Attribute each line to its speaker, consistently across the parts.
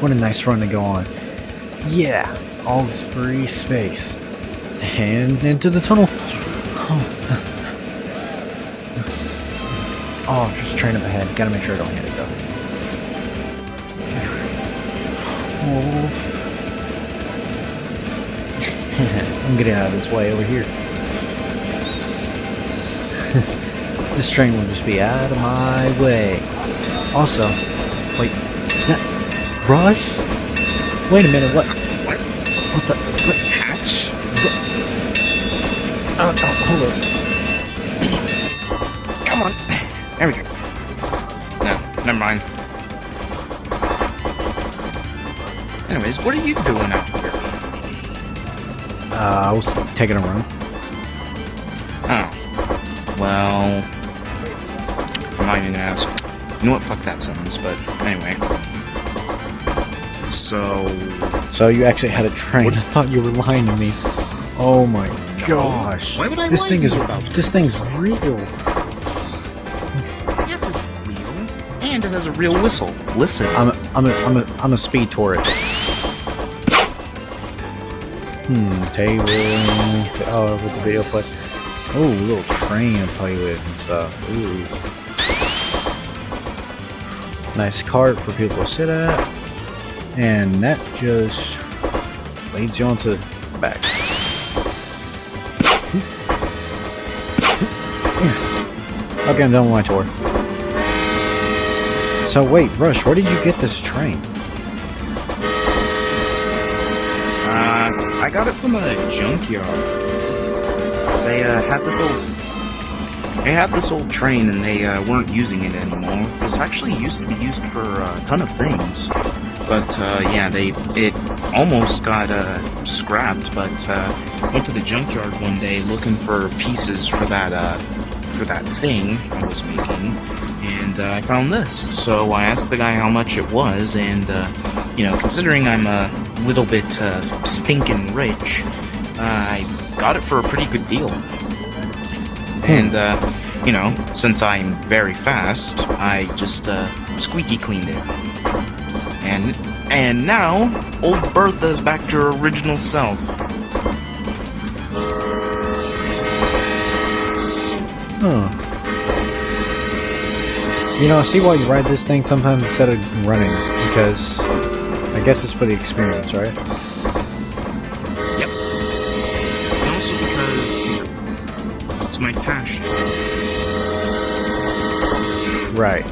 Speaker 1: What a nice run to go on. Yeah, all this free space. And into the tunnel. Oh, there's a train up ahead. Gotta make sure I don't hit it though. Oh. I'm getting out of its way over here. This train will just be out of my way. Also, wait, is that Rush? Wait a minute, what? What the? What?
Speaker 2: Hatch?
Speaker 1: Hold up.
Speaker 2: Come on. There we go. No, never mind. Anyways, what are you doing out here?
Speaker 1: I was taking a run.
Speaker 2: Oh. Well, I'm not even gonna ask. You know what? Fuck that sentence, but anyway.
Speaker 1: So you actually had a train. I thought you were lying to me. Oh my gosh.
Speaker 2: Why would I
Speaker 1: this
Speaker 2: lie
Speaker 1: thing
Speaker 2: to
Speaker 1: is
Speaker 2: you about
Speaker 1: this thing's real.
Speaker 2: Yes, it's real. And it has a real whistle. Listen.
Speaker 1: I'm a speed tourist. Table. Oh, with the video plus. Oh, little train to play with and stuff. Ooh. Nice cart for people to sit at. And that just leads you onto the back. Okay, I'm done with my tour. So wait, Rush, where did you get this train?
Speaker 2: I got it from a junkyard. They had this old train, and they weren't using it anymore. It actually used to be used for a ton of things, but yeah, it almost got scrapped. But went to the junkyard one day looking for pieces for that thing I was making, and I found this. So I asked the guy how much it was, and you know, considering I'm a little bit stinking rich, I got it for a pretty good deal. And you know, since I'm very fast, I just squeaky cleaned it. And now old Bertha's back to her original self.
Speaker 1: Huh. You know, I see why you ride this thing sometimes instead of running, because I guess it's for the experience, right?
Speaker 2: Yep. And also because it's my passion.
Speaker 1: Right.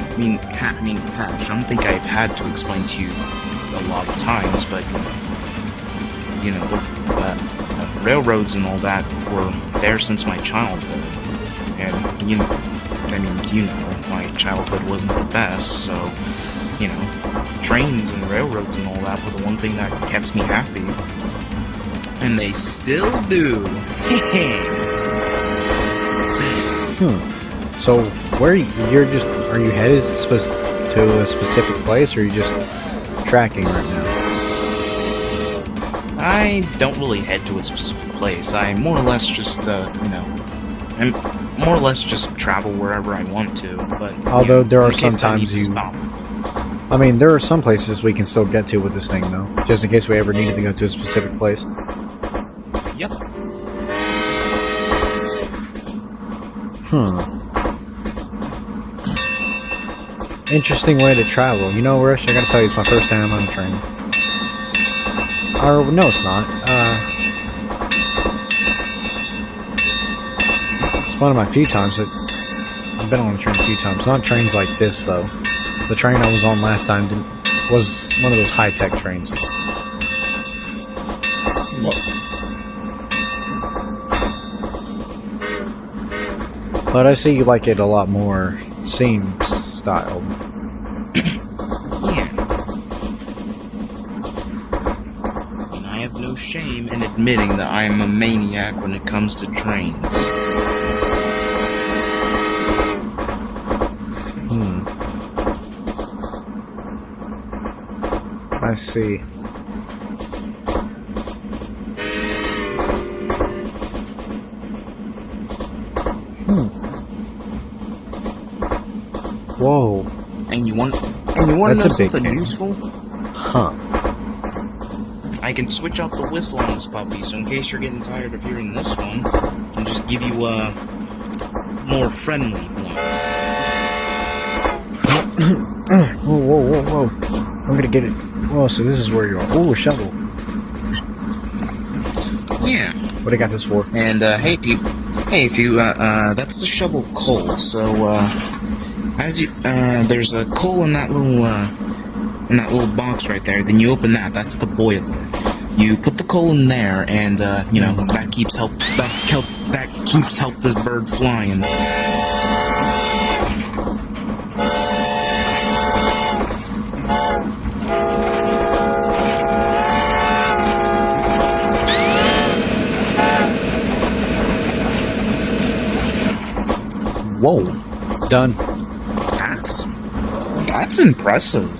Speaker 2: I mean, Patch, I don't think I've had to explain to you a lot of times, but you know, the railroads and all that were there since my childhood, and you know, my childhood wasn't the best, so you know, trains and railroads and all that were the one thing that kept me happy, and they still do.
Speaker 1: So, are you headed to a specific place, or are you just tracking right now?
Speaker 2: I don't really head to a specific place. I more or less just, you know, and more or less just travel wherever I want to. But
Speaker 1: although there are
Speaker 2: in case
Speaker 1: sometimes
Speaker 2: I need to
Speaker 1: you
Speaker 2: stop.
Speaker 1: I mean, there are some places we can still get to with this thing, though, just in case we ever needed to go to a specific place.
Speaker 2: Yep.
Speaker 1: Interesting way to travel. You know, Rush, I gotta tell you, it's my first time on a train. Or, no, it's not. It's one of my few times that I've been on a train a few times. Not trains like this, though. The train I was on last time was one of those high-tech trains. But I see you like it a lot more scene styled.
Speaker 2: Yeah. And I have no shame in admitting that I am a maniac when it comes to trains.
Speaker 1: I see. Whoa.
Speaker 2: And you want to know
Speaker 1: That's a big
Speaker 2: something
Speaker 1: thing.
Speaker 2: useful?
Speaker 1: Huh.
Speaker 2: I can switch out the whistle on this puppy, so in case you're getting tired of hearing this one, I can just give you a more friendly one.
Speaker 1: Whoa. I'm gonna get it. Whoa, so this is where you are. Oh, a shovel.
Speaker 2: Yeah.
Speaker 1: What I got this for?
Speaker 2: And hey, if you that's the shovel coal. So as you there's a coal in that little box right there. Then you open that. That's the boiler. You put the coal in there, and you know that keeps this bird flying. Whoa.
Speaker 1: Done.
Speaker 2: That's impressive.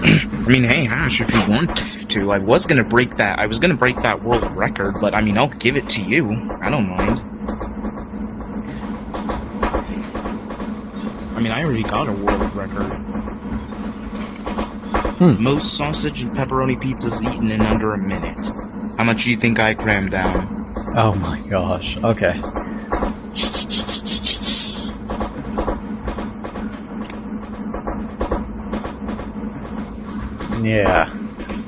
Speaker 2: I mean, hey, Hash, if you want to, I was gonna break that world record, but I mean, I'll give it to you. I don't mind. I mean, I already got a world record. Most sausage and pepperoni pizzas eaten in under a minute. How much do you think I crammed down?
Speaker 1: Oh my gosh. Okay. Yeah.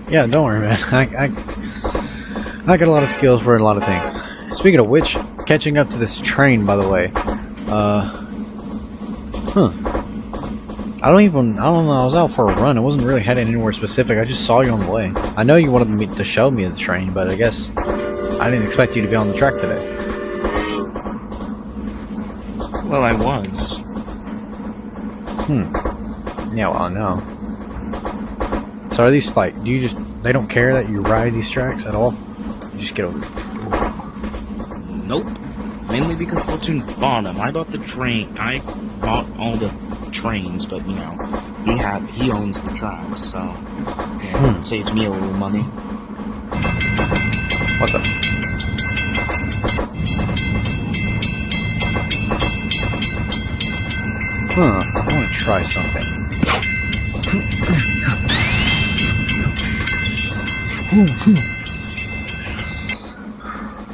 Speaker 1: Yeah, don't worry, man. I got a lot of skills for a lot of things. Speaking of which, catching up to this train, by the way. I don't know, I was out for a run. I wasn't really heading anywhere specific. I just saw you on the way. I know you wanted me to show me the train, but I guess I didn't expect you to be on the track today.
Speaker 2: Well, I was.
Speaker 1: Yeah, well, I know. So are these, like, they don't care that you ride these tracks at all? You just get over it.
Speaker 2: Nope. Mainly because Splatoon bought them. I bought all the trains, but, you know, he owns the tracks, so yeah, it saves me a little money.
Speaker 1: What's up? I want to try something.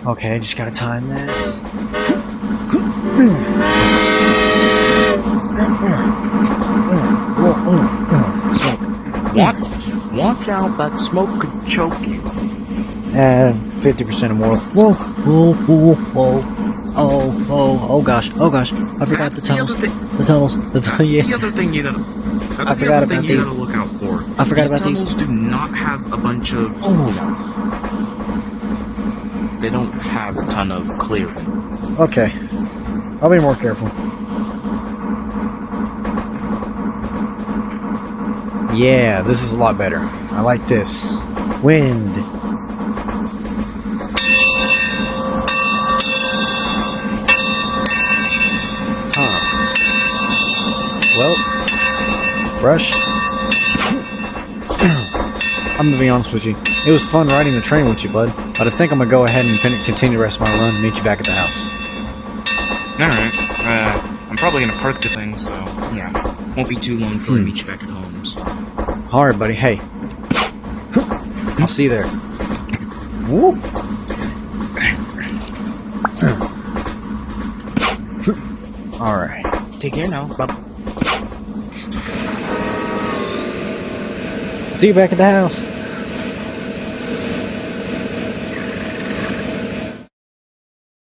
Speaker 1: Okay, just gotta time this. Smoke.
Speaker 2: Watch out, that smoke could choke you.
Speaker 1: And 50% or more. Whoa. Oh gosh. I forgot the tunnels. Yeah.
Speaker 2: That's the other thing you gotta look out for.
Speaker 1: I forgot about these.
Speaker 2: Tunnels do not have a bunch of. They don't have a ton of clearing.
Speaker 1: Okay. I'll be more careful. Yeah, this is a lot better. I like this. Wind. Well, Rush, I'm gonna be honest with you. It was fun riding the train with you, bud. But I think I'm gonna go ahead and continue the rest of my run and meet you back at the house.
Speaker 2: Alright. I'm probably gonna park the thing, so yeah. Won't be too long till I meet you back at home, so.
Speaker 1: Alright, buddy. Hey. I'll see you there. Whoop. Alright.
Speaker 2: Take care now. Bye.
Speaker 1: See you back at the house.